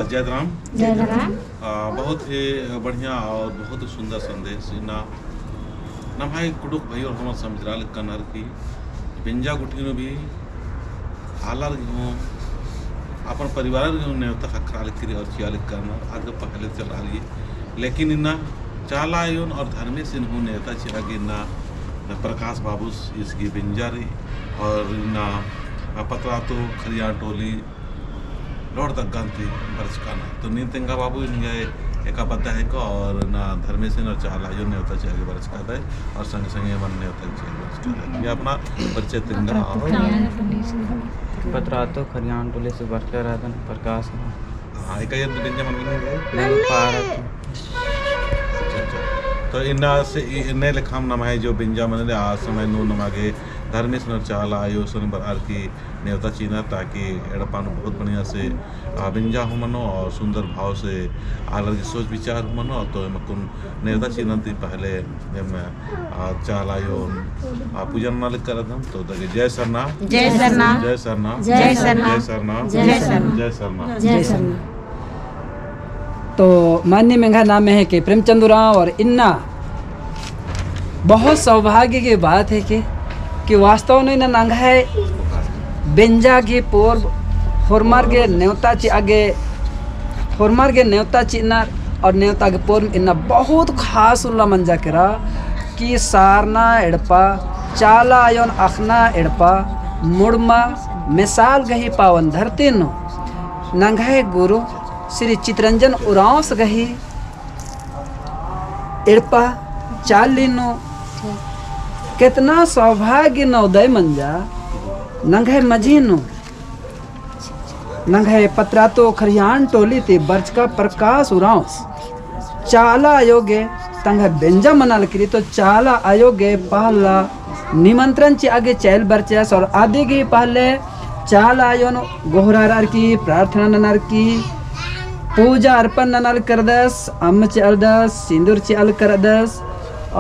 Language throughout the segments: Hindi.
जय राम। जय राम। बहुत ही बढ़िया और बहुत सुंदर संदेश ना ना भाई कुडुक भाई और हमारे समझराल कनर की बिंजा गुटी भी हालार हूँ अपन परिवार ने खराल करी और चियाल करना आगे पहले चला लिए लेकिन इन्ना चाला यून और धर्मे से इन्हों नेता चिरागी ना प्रकाश बाबू इसकी बिंजारी और ना पतरा तो खरिया टोली लौट तक गांधी बरचकाना तो नीन तेंगा बाबू इनके एक पता है को और ना धर्मेशन और चाला यो ने होता चाहिए बरचका है और संग संग मन ने होता चाहिए बरचका ये अपना परिचय तेंगा पतरा तो खरियान टोले से बरकर रहता प्रकाश हाँ एक ये बिंजा मन में तो इन्ना से इन्ने लिखाम नमाए जो बिंजा मन ले आज समय नू नमागे धर्मेश और चाला आयो सोन बर आर की नेवता चीना ताकि एड़पान बहुत बढ़िया से बिंजा हो मनो और सुंदर भाव से आलर की सोच विचार हो मनो तो मकुन नेवता चीना थी पहले चाला आयो पूजन नाल कर दम तो दगे जय सरना जय सरना जय सरना जय सरना जय सरना जय सरना जय सरना जय सरना। तो मान्य मेघा नाम है कि प्रेमचंद उरांव और इन्ना बहुत सौभाग्य की बात है कि वास्तव में ना नंगा है बेंजा के पूर्व होरमार के न्योता ची आगे होरमार के न्योता चिना और न्योता के पूर्व इन्ना बहुत खास उल्ला मंजा करा कि सारना एड़पा चाला आयोन अखना एड़पा मुड़मा मिसाल गही पावन धरती नो नंगा है गुरु श्री चितरंजन उरांव से गही एड़पा चालीनो कितना सौभाग्य नवोदय मंजा नंगे मजीनो नंगे पत्रा तो खरियान टोली थी बर्च का प्रकाश उरांव चाला आयोगे तंग बेंजा मनाल करी तो चाला आयोगे पहला निमंत्रण ची आगे चैल बरचस और आदि की पहले चाला आयोन गोहरार की प्रार्थना ननर की पूजा अर्पण ननल करदस अम्म ची अलदस सिंदूर ची अल करदस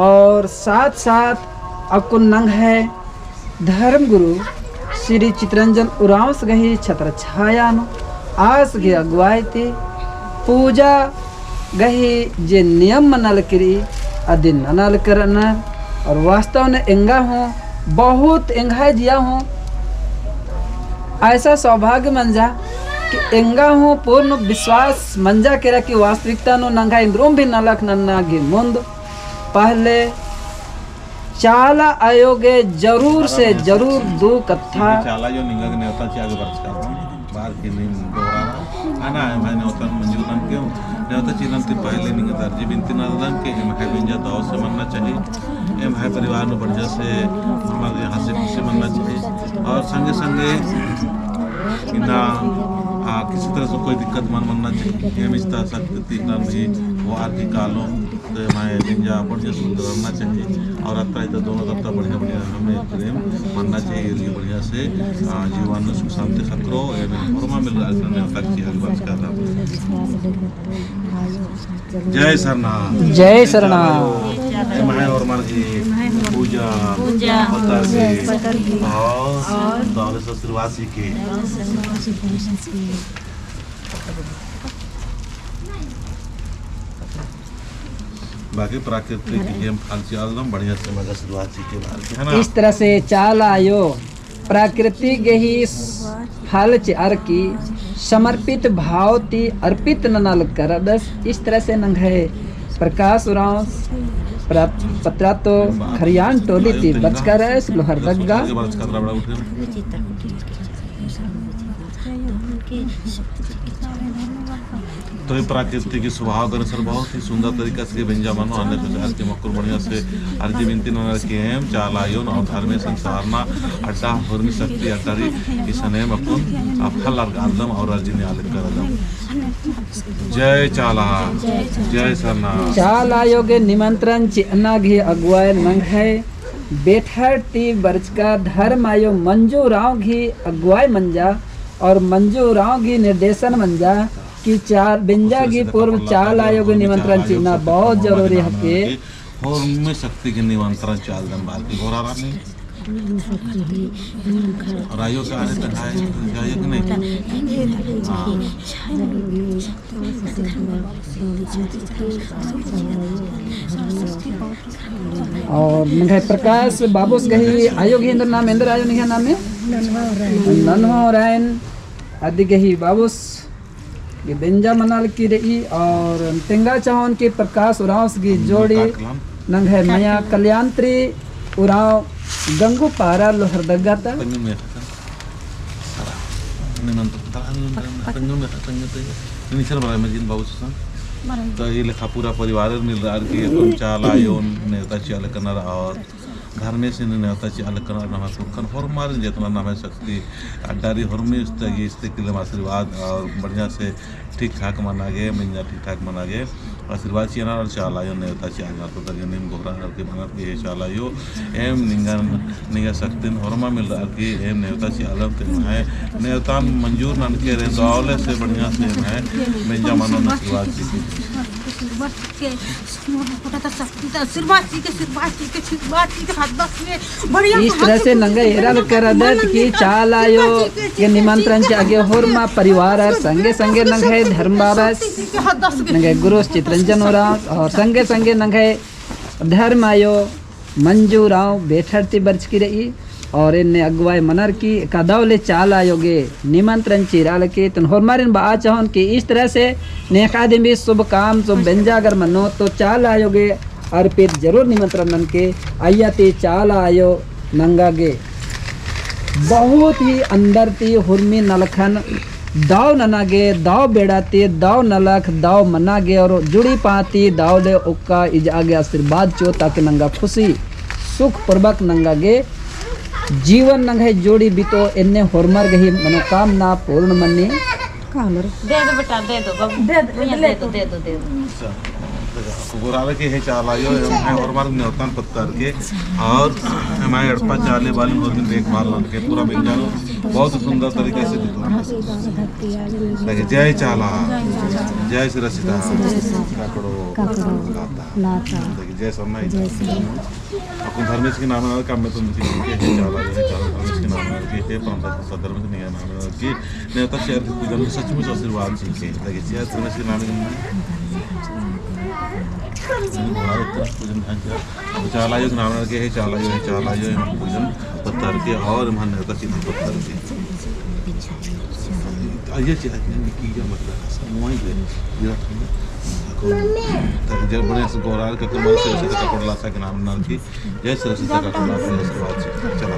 और साथ साथ अकुन नंग है धर्म गुरु श्री चितरंजन उरांव से गही छत्र छाया नो आस गे अगुवाई थी पूजा गही जे नियम मनल करी अदिन ननल करना और वास्तव में एंगा हूँ बहुत एंगा जिया हूँ ऐसा सौभाग्य मंजा कि एंगा हूँ पूर्ण विश्वास मंजा केरा कि वास्तविकता नो नंगा इंद्रोम भी नलक नन्ना गे मुंद पहले चाला आयोगे जरूर से जरूर दो कथा चाला जो निंगा ने होता चाहिए आगे बरस कर बाहर की नीम दोहराना आना है भाई ने होता मंजूर नन क्यों ने होता चीनन ते पहले निंगा दर्जी बिनती नदन के एम है बिंजा दाव से मनना चाहिए एम है परिवार में बढ़िया से हमारे यहाँ से खुशी मनना चाहिए और संगे संगे इना किसी तरह से कोई दिक्कत मनना चाहिए एम इस तरह शक्ति भी वो आर की कालों तो हमारे बिंजा बढ़िया सुंदर रहना चाहिए और अत्ता इतना दोनों तरफ बढ़िया बढ़िया हमें प्रेम मानना चाहिए ये बढ़िया से जीवन में सुख शांति खतरो फरमा मिल रहा है तक की आगे कर रहा जय सरना जय सरना मैं और मर की पूजा पतर की और दौरे ससुरवासी के बाकी प्राकृतिक नियम फालसी बढ़िया से मगर शुरुआती के बाद है ना इस तरह से चाल आयो प्राकृतिक ही फल चार की समर्पित भाव ती अर्पित ननल कर दस इस तरह से नंग है प्रकाश उरांव पत्रा तो खरियान टोली थी बचकर लोहर दग्गा तो ये प्राकृतिक स्वभाव के अनुसार बहुत ही सुंदर तरीका से व्यंजन बनो अन्य प्रकार के मकुर बढ़िया से अर्जी बिनती नगर के एम चालायोन और धर्मे संसारना अड्डा होर्मी शक्ति अड्डारी इसने मकुन फल अर्गदम और अर्जी ने आलिक करदम जय चाला जय सरना चाल आयोगे निमंत्रण चिन्ना घी अगुवाई नंग है बेठर टी बर्च का धर्म आयो मंजू राव घी अगुवाई मंजा और मंजू राव घी निर्देशन मंजा कि चार बिंजा की पूर्व चाल आयोग निमंत्रण चिन्ह बहुत जरूरी है और में शक्ति के निमंत्रण चाल दम बाल की घोरा रानी और आयो का आने तक आए जाए कि नहीं हाँ और नंगे प्रकाश बाबूस गही आयोग इंद्र नाम इंद्र आयो निहा नाम है नन्हो रायन आदि गही बाबूस ये बेंजा मनाल की रही और तेंगा चाहन के प्रकाश उरावस की जोड़ी नंगे मया कल्याणत्री उराव गंगू पारा लोहर दगाता pengen ya kan ini nonton pengen ini sir बड़ा मजीद बाबू सुसान तो ये लेखा पूरा परिवार मिल रहा है कि तुम चाला योन नेताची अलकनर और धर्मेश नेताची अलकनर नाम सुखन हरमार जितना नाम है शक्ति अड्डारी हरमेश ये इसके लिए आशीर्वाद और बढ़िया से ठीक ठाक मना गए मिंजा ठीक ठाक मना गए आशीर्वाद चिना और चालायो नेताची आगार तो दरिया निम गोरा के मना के चालायो एम निगा शक्तिन हरमा मिल रहा कि एम नेताची अलम ते है नेतान मंजूर नन के रे दौले से बढ़िया से है मिंजा मनो आशीर्वाद इस तरह से नंगा हेरा कर दत कि चालायो ये निमंत्रण के आगे होरमा परिवार संगे संगे नंगे धर्म बाबा नंगे गुरु चित्रंजन और संगे संगे नंगे धर्म आयो मंजू राव बेठरती बर्च की रही और इन्ने अगुवाई मनर की कदौले चाल आयोगे निमंत्रण चिराल के तुन होरमारिन बा चाहन कि इस तरह से नेकादिम भी शुभ काम शुभ व्यंजा अगर मनो तो चाल आयोगे अर्पित जरूर निमंत्रण मन के आयते चाल आयो नंगागे बहुत ही अंदर ती हुरमी नलखन दाव ननागे दाव बेड़ाते दाव नलख दाव मनागे और जुड़ी पाती दाव ले उक्का इज आगे आशीर्वाद चो ताकि नंगा खुशी सुख पूर्वक नंगागे जीवन नंगे जोड़ी बीतो इन्ने होरमर गही मनोकामना पूर्ण मन्नी दे दो बेटा दे दो बाबू दे दो गुरावे के है चालायो है और मार नेवतान पत्थर के और हमारे अड़पा चाले वाले और भी देखभाल के पूरा बेंजानो बहुत सुंदर तरीके से दिखा जय चाला जय श्री रसिता काकड़ो लाता जय सन्ना अपन धर्मेश के नाम का मैं तो मुझे के चाला धर्मेश के नाम के है पंडित सदर में नहीं नाम कि नेवता शहर की पूजा में सचमुच आशीर्वाद के लगे जय धर्मेश के नाम चालायो नाम के है चालायो पूजन पत्थर के और मन नेता चित्र पत्थर के आइए की जो मतलब समूह है जब बड़े से गोराल का कमल से का कोडला सा के नाम नाम की जय सरस्वती का कोडला से उसके बाद चला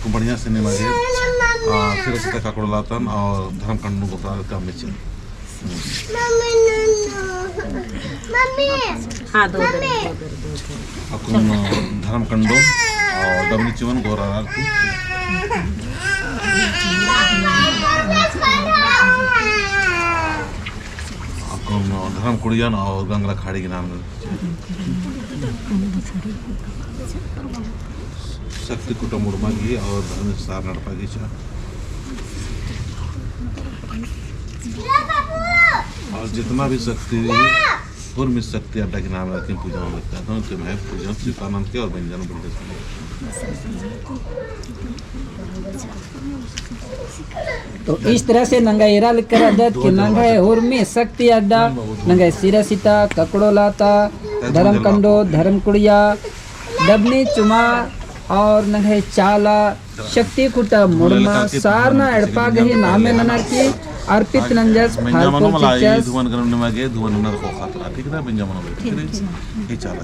को बढ़िया सिनेमा है फिर उसका काकड़ लातन और धर्म कंडू गोपाल का मिचन हाँ दो अपन धर्म कंडो और डबनी चिवन गोरा आरती अपन धर्म कुड़ियन और गंगला खाड़ी के नाम शक्ति कुटुंब उर्मा की और धर्म सार नड़पा की चाह और जितना भी शक्ति पूर्व शक्ति अड्डा के नाम आती पूजा में लगता है तो मैं पूजन सीतानंद के और व्यंजन बन तो इस तरह से नंगाईरा लिखकर अदत कि नंगाई हुरमी शक्ति अड्डा नंगाई सिरा सीता ककड़ो लाता धर्म कंडो धर्म कुड़िया डबनी चुमा और नंगे चाला शक्ति कुटा मुड़मा सारना एड़पा गही नामे ननर की अर्पित नंजस फालतू चिचस धुवन गरम नमगे धुवन नर को खतरा ठीक है बेंजामन ठीक है ये चाला